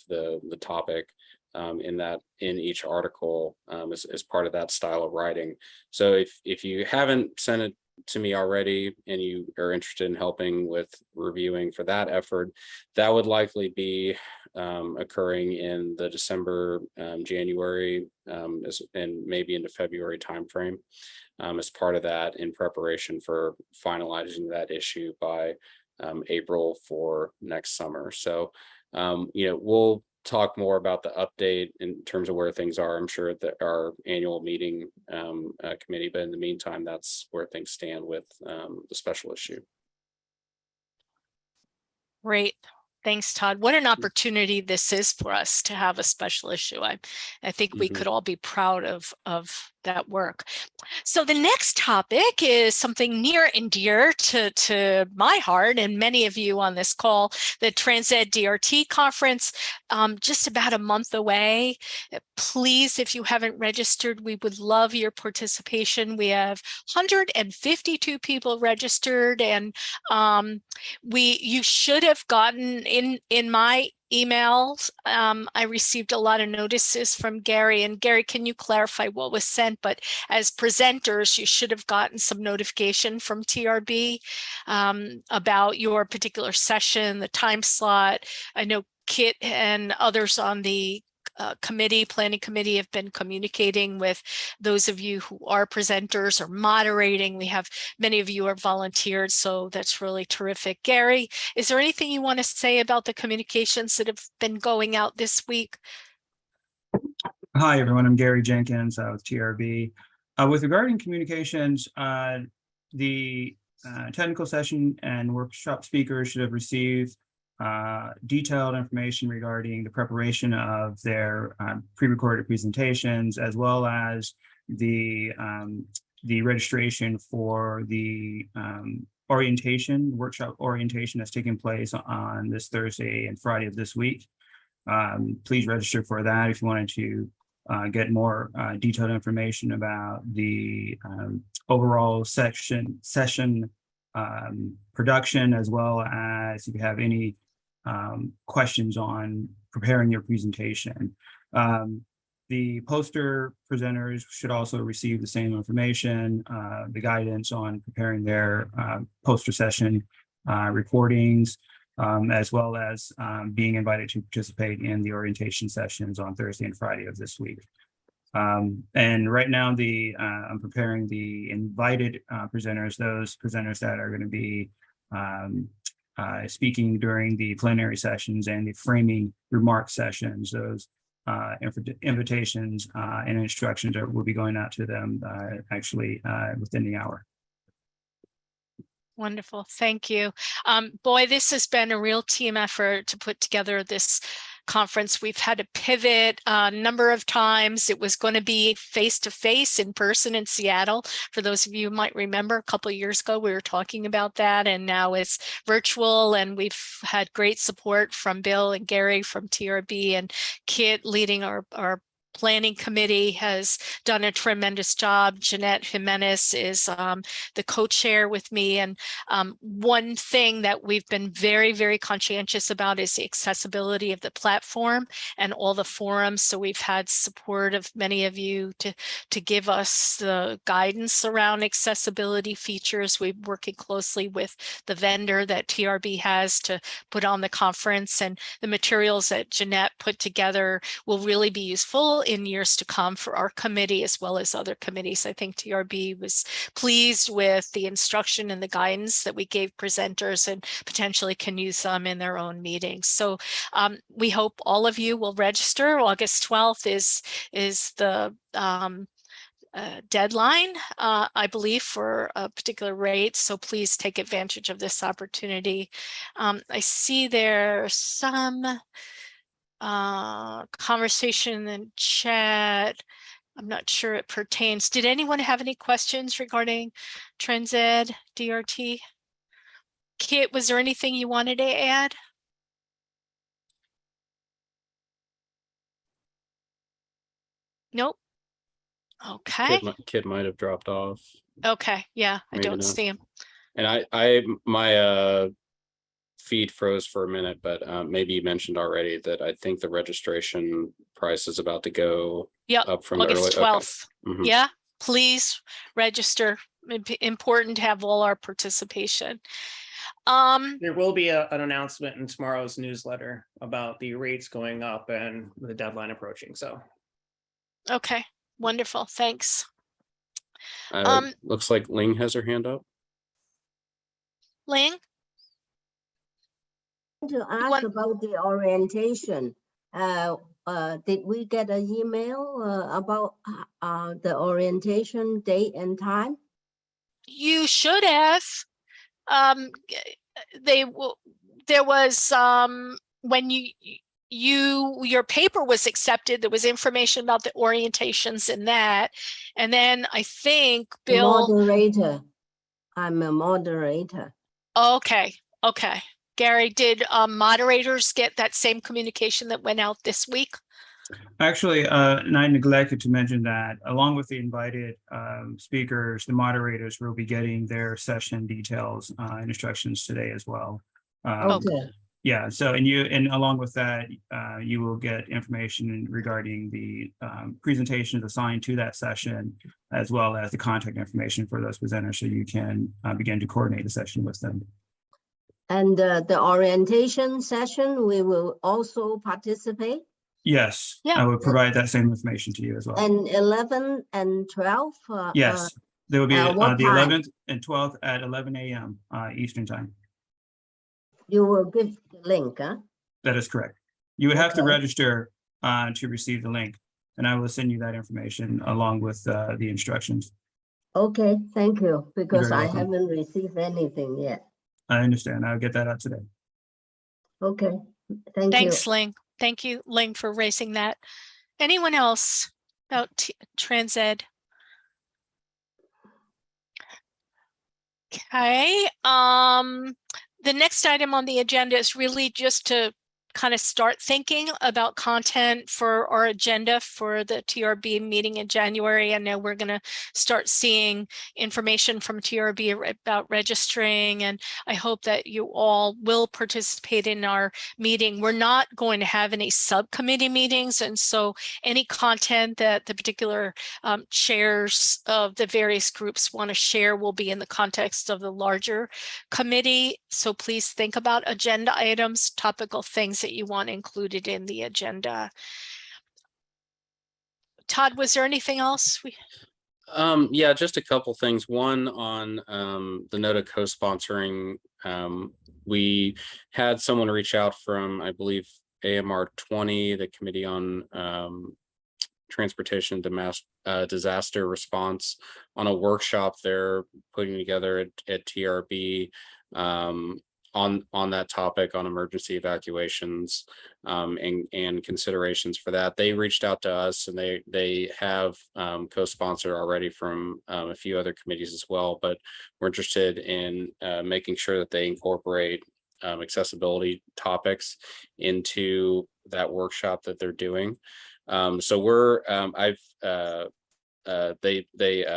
Speaker 1: the topic in each article as part of that style of writing. So if you haven't sent it to me already and you are interested in helping with reviewing for that effort, that would likely be occurring in the December, January, and maybe into February timeframe, as part of that, in preparation for finalizing that issue by April for next summer. So you know, we'll talk more about the update in terms of where things are, I'm sure, at our annual meeting committee, but in the meantime, that's where things stand with the special issue.
Speaker 2: Great. Thanks, Todd. What an opportunity this is for us to have a special issue. I think we could all be proud of that work. So the next topic is something near and dear to my heart and many of you on this call, the TransEd DRT conference, just about a month away. Please, if you haven't registered, we would love your participation. We have 152 people registered, and you should have gotten in my emails. I received a lot of notices from Gary, and Gary, can you clarify what was sent? But as presenters, you should have gotten some notification from TRB about your particular session, the time slot. I know Kit and others on the planning committee have been communicating with those of you who are presenters or moderating. We have many of you are volunteered, so that's really terrific. Gary, is there anything you want to say about the communications that have been going out this week?
Speaker 6: Hi, everyone. I'm Gary Jenkins with TRB. With regarding communications, the technical session and workshop speakers should have received detailed information regarding the preparation of their pre-recorded presentations, as well as the registration for the workshop orientation that's taking place on this Thursday and Friday of this week. Please register for that if you wanted to get more detailed information about the overall session production, as well as if you have any questions on preparing your presentation. The poster presenters should also receive the same information, the guidance on preparing their poster session recordings, as well as being invited to participate in the orientation sessions on Thursday and Friday of this week. And right now, I'm preparing the invited presenters, those presenters that are going to be speaking during the plenary sessions and the framing remark sessions. Those invitations and instructions will be going out to them actually within the hour.
Speaker 2: Wonderful. Thank you. Boy, this has been a real team effort to put together this conference. We've had to pivot a number of times. It was going to be face-to-face in person in Seattle. For those of you who might remember, a couple of years ago, we were talking about that, and now it's virtual, and we've had great support from Bill and Gary from TRB and Kit leading our Planning Committee has done a tremendous job. Jeanette Jimenez is the co-chair with me. And one thing that we've been very, very conscientious about is the accessibility of the platform and all the forums. So we've had support of many of you to give us the guidance around accessibility features. We're working closely with the vendor that TRB has to put on the conference, and the materials that Jeanette put together will really be useful in years to come for our committee as well as other committees. I think TRB was pleased with the instruction and the guidance that we gave presenters and potentially can use them in their own meetings. So we hope all of you will register. August 12th is the deadline, I believe, for a particular rate. So please take advantage of this opportunity. I see there's some conversation in chat. I'm not sure it pertains. Did anyone have any questions regarding TransEd DRT? Kit, was there anything you wanted to add? Nope. Okay.
Speaker 1: Kid might have dropped off.
Speaker 2: Okay. Yeah, I
Speaker 1: Maybe
Speaker 2: don't
Speaker 1: not.
Speaker 2: see him.
Speaker 1: And my feed froze for a minute, but maybe you mentioned already that I think the registration price is about to go
Speaker 2: Yep.
Speaker 1: up from
Speaker 2: August
Speaker 1: early.
Speaker 2: 12th.
Speaker 1: Okay. Mhm.
Speaker 2: Yeah, please register. It'd be important to have all our participation.
Speaker 4: There will be an announcement in tomorrow's newsletter about the rates going up and the deadline approaching. So.
Speaker 2: Okay, wonderful. Thanks.
Speaker 1: Looks like Ling has her hand up.
Speaker 2: Ling?
Speaker 7: To ask about the orientation. Did we get an email about the orientation date and time?
Speaker 2: You should have. There was when your paper was accepted, there was information about the orientations in that. And then I think Bill.
Speaker 7: Moderator. I'm a moderator.
Speaker 2: Okay. Okay. Gary, did moderators get that same communication that went out this week?
Speaker 6: Actually, and I neglected to mention that along with the invited speakers, the moderators will be getting their session details and instructions today as well.
Speaker 7: Okay.
Speaker 6: Yeah, so and along with that, you will get information regarding the presentations assigned to that session, as well as the contact information for those presenters, so you can begin to coordinate a session with them.
Speaker 7: And the orientation session, we will also participate?
Speaker 6: Yes,
Speaker 2: Yeah.
Speaker 6: I will provide that same information to you as well.
Speaker 7: And 11 and 12?
Speaker 6: Yes, there will be the
Speaker 7: what time?
Speaker 6: 11th and 12th at 11 a.m. Eastern time.
Speaker 7: You will give the link, huh?
Speaker 6: That is correct. You would have to
Speaker 7: Okay.
Speaker 6: register to receive the link, and I will send you that information along with the instructions.
Speaker 7: Okay, thank you, because
Speaker 6: very
Speaker 7: I
Speaker 6: welcome.
Speaker 7: haven't received anything yet.
Speaker 6: I understand. I'll get that out today.
Speaker 7: Okay, thank
Speaker 2: Thanks,
Speaker 7: you.
Speaker 2: Ling. Thank you, Ling, for raising that. Anyone else about TransEd? Okay. The next item on the agenda is really just to kind of start thinking about content for our agenda for the TRB meeting in January. I know we're going to start seeing information from TRB about registering, and I hope that you all will participate in our meeting. We're not going to have any subcommittee meetings, and so any content that the particular chairs of the various groups want to share will be in the context of the larger committee. So please think about agenda items, topical things that you want included in the agenda. Todd, was there anything else?
Speaker 1: Yeah, just a couple things. One on the note of co-sponsoring. We had someone reach out from, I believe, AMR20, the Committee on Transportation Disaster Response, on a workshop they're putting together at TRB on that topic, on emergency evacuations and considerations for that. They reached out to us, and they have co-sponsored already from a few other committees as well, but we're interested in making sure that they incorporate accessibility topics into that workshop that they're doing. So we're they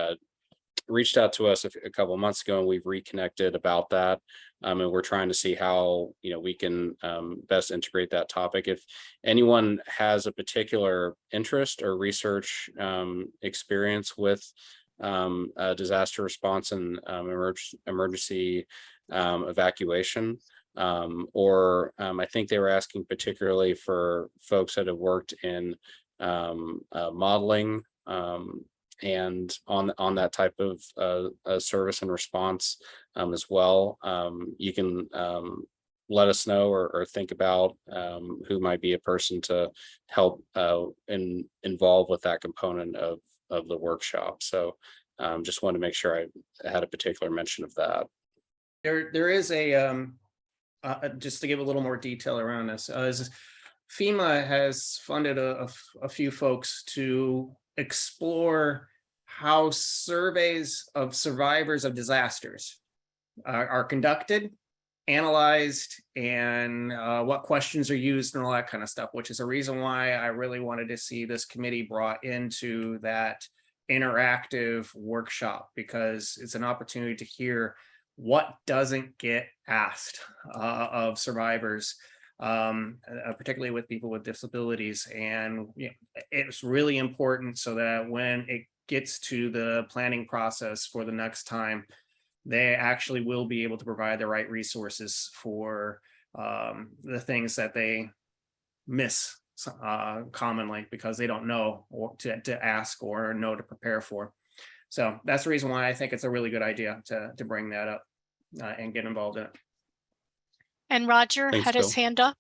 Speaker 1: reached out to us a couple of months ago, and we've reconnected about that. And we're trying to see how, we can best integrate that topic. If anyone has a particular interest or research experience with disaster response and emergency evacuation, or I think they were asking particularly for folks that have worked in modeling and on that type of service and response as well. You can let us know or think about who might be a person to help involve with that component of the workshop. So just wanted to make sure I had a particular mention of that.
Speaker 4: There is a just to give a little more detail around this, FEMA has funded a few folks to explore how surveys of survivors of disasters are conducted, analyzed, and what questions are used and all that kind of stuff, which is a reason why I really wanted to see this committee brought into that interactive workshop, because it's an opportunity to hear what doesn't get asked of survivors, particularly with people with disabilities. And it's really important so that when it gets to the planning process for the next time, they actually will be able to provide the right resources for the things that they miss commonly because they don't know what to ask or know to prepare for. So that's the reason why I think it's a really good idea to bring that up and get involved in it.
Speaker 2: And Roger
Speaker 1: Thanks,
Speaker 2: had his
Speaker 1: Bill.
Speaker 2: hand up.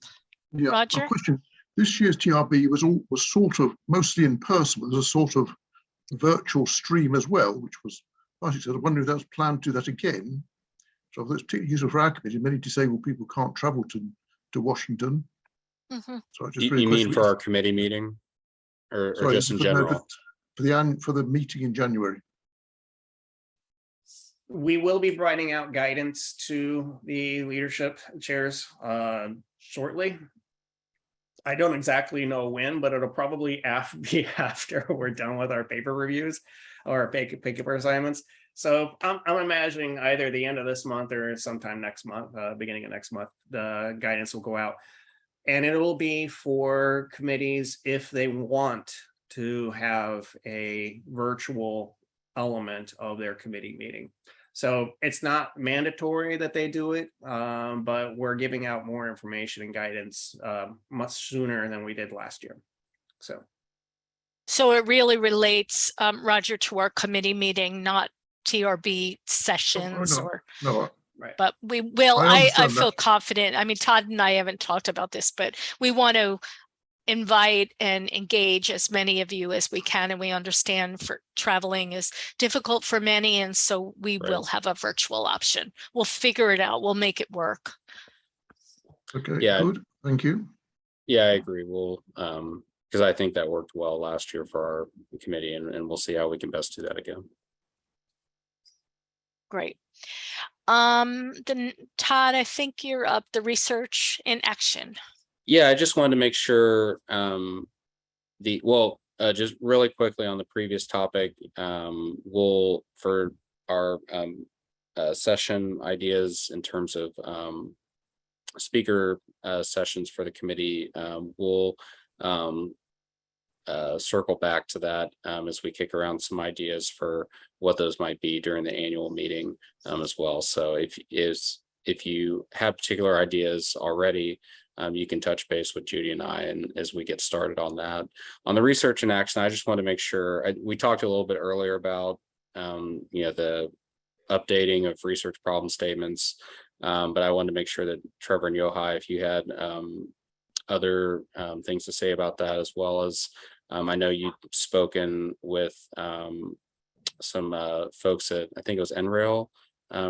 Speaker 8: Yeah,
Speaker 2: Roger?
Speaker 8: a question. This year's TRB was sort of mostly in person, but there's a sort of virtual stream as well, which was quite exciting. I wonder if that's planned to do that again. So that's particularly useful for our committee. Many disabled people can't travel to Washington.
Speaker 2: Mm-hmm.
Speaker 8: So I just
Speaker 1: You mean for our committee meeting, or
Speaker 8: sorry,
Speaker 1: just in
Speaker 8: no,
Speaker 1: general?
Speaker 8: for the meeting in January.
Speaker 4: We will be writing out guidance to the leadership chairs shortly. I don't exactly know when, but it'll probably be after we're done with our paper reviews or paper assignments. So I'm imagining either the end of this month or sometime next month, beginning of next month, the guidance will go out. And it will be for committees if they want to have a virtual element of their committee meeting. So it's not mandatory that they do it, but we're giving out more information and guidance much sooner than we did last year.
Speaker 2: So it really relates, Roger, to our committee meeting, not TRB sessions
Speaker 8: No,
Speaker 4: right.
Speaker 2: but we will,
Speaker 8: I
Speaker 2: I feel confident. I mean, Todd and I haven't talked about this, but we want to invite and engage as many of you as we can. And we understand for traveling is difficult for many. And so we
Speaker 1: Right.
Speaker 2: will have a virtual option. We'll figure it out. We'll make it work.
Speaker 8: okay,
Speaker 1: Yeah.
Speaker 8: good. Thank you.
Speaker 1: Yeah, I agree. We'll, because I think that worked well last year for our committee, and we'll see how we can best do that again.
Speaker 2: Great. Then Todd, I think you're up. The research in action.
Speaker 1: Yeah, I just wanted to make sure just really quickly on the previous topic, we'll for our session ideas in terms of speaker sessions for the committee, we'll circle back to that as we kick around some ideas for what those might be during the annual meeting as well. So if you have particular ideas already, you can touch base with Judy and I, and as we get started on that. On the research and action, I just want to make sure we talked a little bit earlier about the updating of research problem statements, but I wanted to make sure that Trevor and Yohai, if you had other things to say about that, as well as I know you've spoken with some folks at, I think it was NRAIL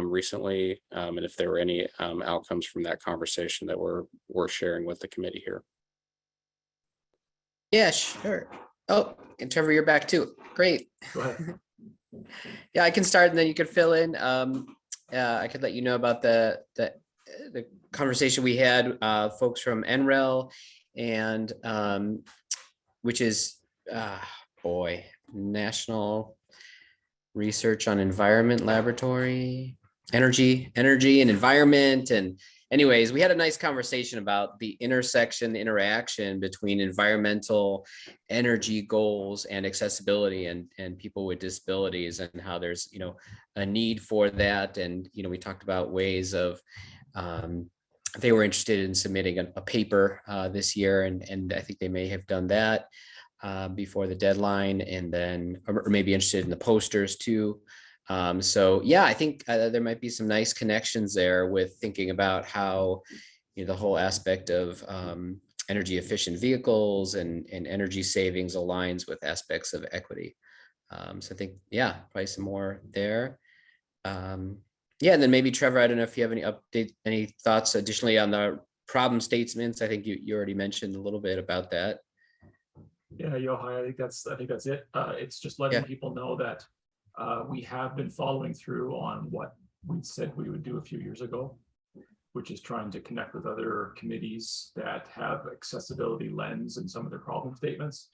Speaker 1: recently, and if there were any outcomes from that conversation that we're sharing with the committee here.
Speaker 5: Yeah, sure. Oh, and Trevor, you're back too. Great.
Speaker 3: Go ahead.
Speaker 5: Yeah, I can start and then you could fill in. I could let you know about the conversation we had, folks from NREL and which is National Research on Environment Laboratory, energy and environment. And anyways, we had a nice conversation about the interaction between environmental, energy goals and accessibility and people with disabilities, and how there's, a need for that. And, we talked about ways of, they were interested in submitting a paper this year, and I think they may have done that before the deadline, and then, or maybe interested in the posters too. So yeah, I think there might be some nice connections there with thinking about how, the whole aspect of energy efficient vehicles and energy savings aligns with aspects of equity. So I think, yeah, probably some more there. Yeah, and then maybe Trevor, I don't know if you have any thoughts additionally on the problem statements. I think you already mentioned a little bit about that.
Speaker 3: Yeah, Yohai, I think that's it. It's just letting people know that we have been following through on what we said we would do a few years ago, which is trying to connect with other committees that have accessibility lens in some of their problem statements.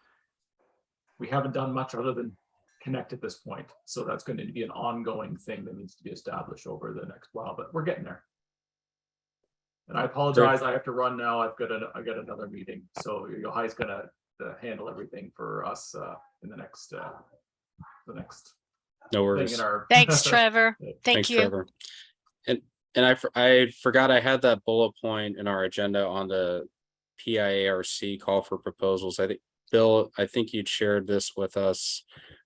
Speaker 3: We haven't done much other than connect at this point. So that's going to be an ongoing thing that needs to be established over the next while, but we're getting there. And I apologize, I have to run now. I got another meeting. So Yohai's gonna handle everything for us in the next
Speaker 1: No worries.
Speaker 2: Thanks, Trevor.
Speaker 1: Thanks,
Speaker 2: you.
Speaker 1: Trevor. And I forgot I had that bullet point in our agenda on the PIARC call for proposals. I think, Bill, you'd shared this with us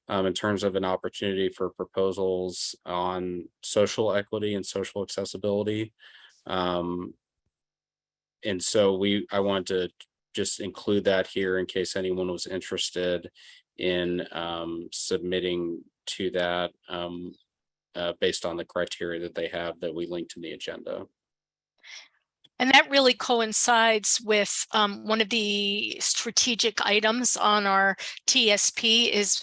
Speaker 1: in terms of an opportunity for proposals on social equity and social accessibility. And so I wanted to just include that here in case anyone was interested in submitting to that based on the criteria that they have that we linked in the agenda.
Speaker 2: And that really coincides with one of the strategic items on our TSP is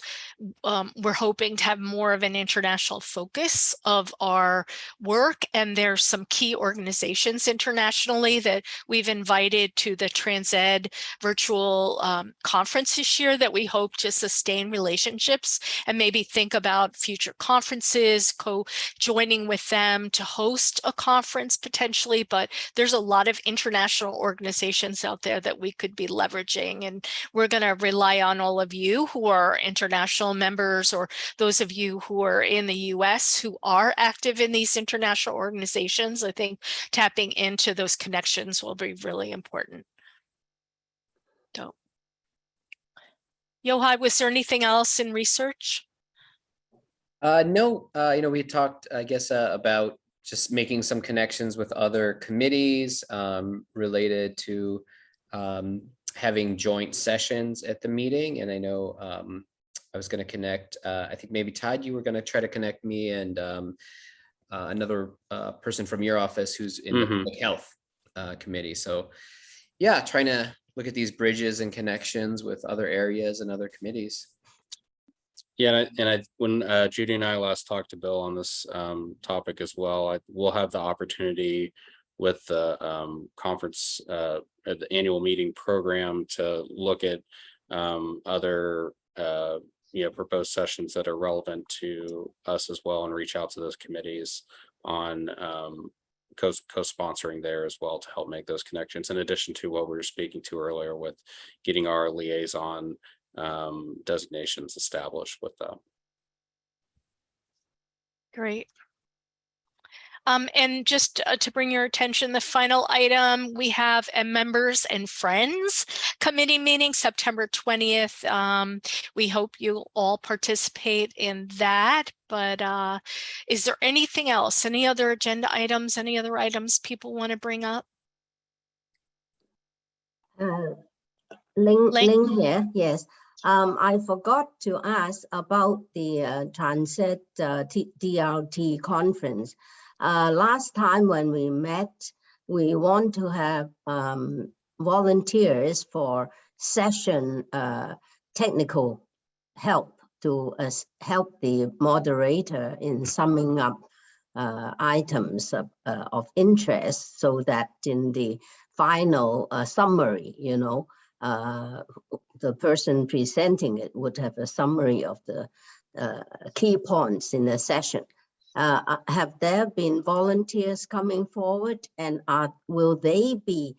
Speaker 2: we're hoping to have more of an international focus of our work. And there's some key organizations internationally that we've invited to the TransEd virtual conference this year that we hope to sustain relationships and maybe think about future conferences, joining with them to host a conference potentially. But there's a lot of international organizations out there that we could be leveraging, and we're going to rely on all of you who are international members, or those of you who are in the US who are active in these international organizations. I think tapping into those connections will be really important. So, Yohai, was there anything else in research?
Speaker 5: No, we talked, I guess, about just making some connections with other committees related to having joint sessions at the meeting. And I know I was going to connect, I think maybe Todd, you were going to try to connect me and another person from your office who's in the public health committee. So yeah, trying to look at these bridges and connections with other areas and other committees.
Speaker 1: Yeah, and when Judy and I last talked to Bill on this topic as well, we'll have the opportunity with the conference, the annual meeting program to look at other proposed sessions that are relevant to us as well, and reach out to those committees on co-sponsoring there as well to help make those connections, in addition to what we were speaking to earlier with getting our liaison designations established with them.
Speaker 2: Great. And just to bring your attention, the final item, we have a members and friends committee meeting September 20th. We hope you all participate in that, but is there anything else? Any other agenda items? Any other items people want to bring up?
Speaker 7: Ling here, yes. I forgot to ask about the Transit DRT conference. Last time when we met, we want to have volunteers for session technical help to help the moderator in summing up items of interest, so that in the final summary, you know, the person presenting it would have a summary of the key points in the session. Have there been volunteers coming forward, and will they be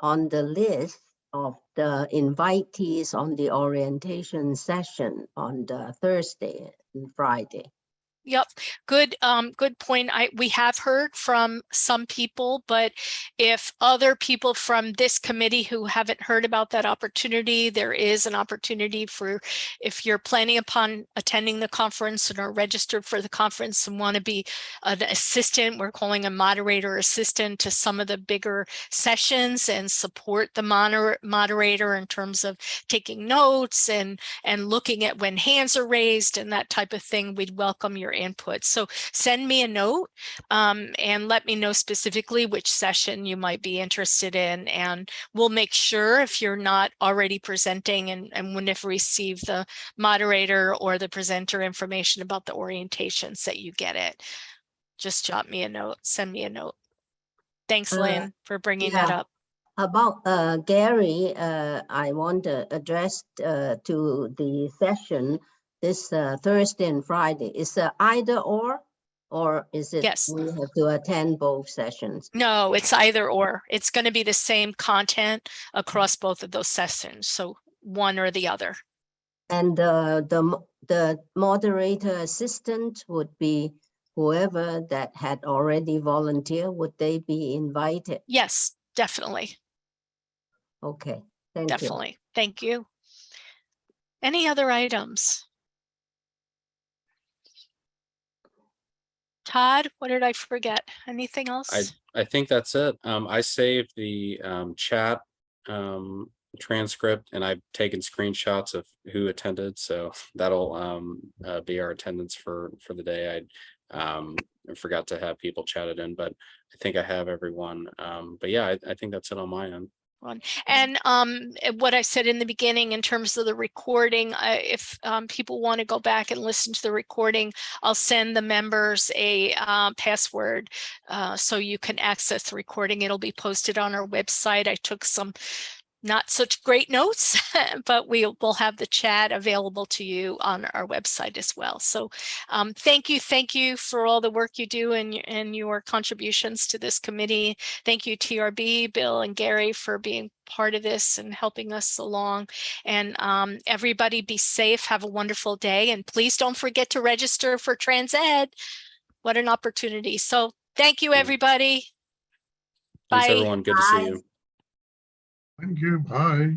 Speaker 7: on the list of the invitees on the orientation session on the Thursday and Friday?
Speaker 2: Yep, good point. We have heard from some people, but if other people from this committee who haven't heard about that opportunity, there is an opportunity for, if you're planning upon attending the conference and are registered for the conference and want to be an assistant, we're calling a moderator assistant to some of the bigger sessions and support the moderator in terms of taking notes and looking at when hands are raised and that type of thing, we'd welcome your input. So send me a note and let me know specifically which session you might be interested in, and we'll make sure, if you're not already presenting and wouldn't have received the moderator or the presenter information about the orientations, that you get it. Just jot me a note, send me a note. Thanks, Lynn, for bringing that up.
Speaker 7: About Gary, I want to address to the session this Thursday and Friday. Is it either or is it
Speaker 2: Yes.
Speaker 7: we have to attend both sessions?
Speaker 2: No, it's either or. It's going to be the same content across both of those sessions, so one or the other.
Speaker 7: And the moderator assistant would be whoever that had already volunteered. Would they be invited?
Speaker 2: Yes, definitely.
Speaker 7: Okay, thank you.
Speaker 2: Definitely. Thank you. Any other items? Todd, what did I forget? Anything else?
Speaker 1: I think that's it. I saved the chat transcript, and I've taken screenshots of who attended, so that'll be our attendance for the day. I forgot to have people chatted in, but I think I have everyone. But yeah, I think that's it on my end.
Speaker 2: And what I said in the beginning in terms of the recording, if people want to go back and listen to the recording, I'll send the members a password so you can access the recording. It'll be posted on our website. I took some not such great notes, but we'll have the chat available to you on our website as well. So thank you for all the work you do and your contributions to this committee. Thank you, TRB, Bill and Gary, for being part of this and helping us along. And everybody be safe, have a wonderful day, and please don't forget to register for Trans Ed. What an opportunity. So thank you, everybody.
Speaker 1: Thanks,
Speaker 2: Bye.
Speaker 1: everyone. Good to see you.
Speaker 8: Thank you. Bye.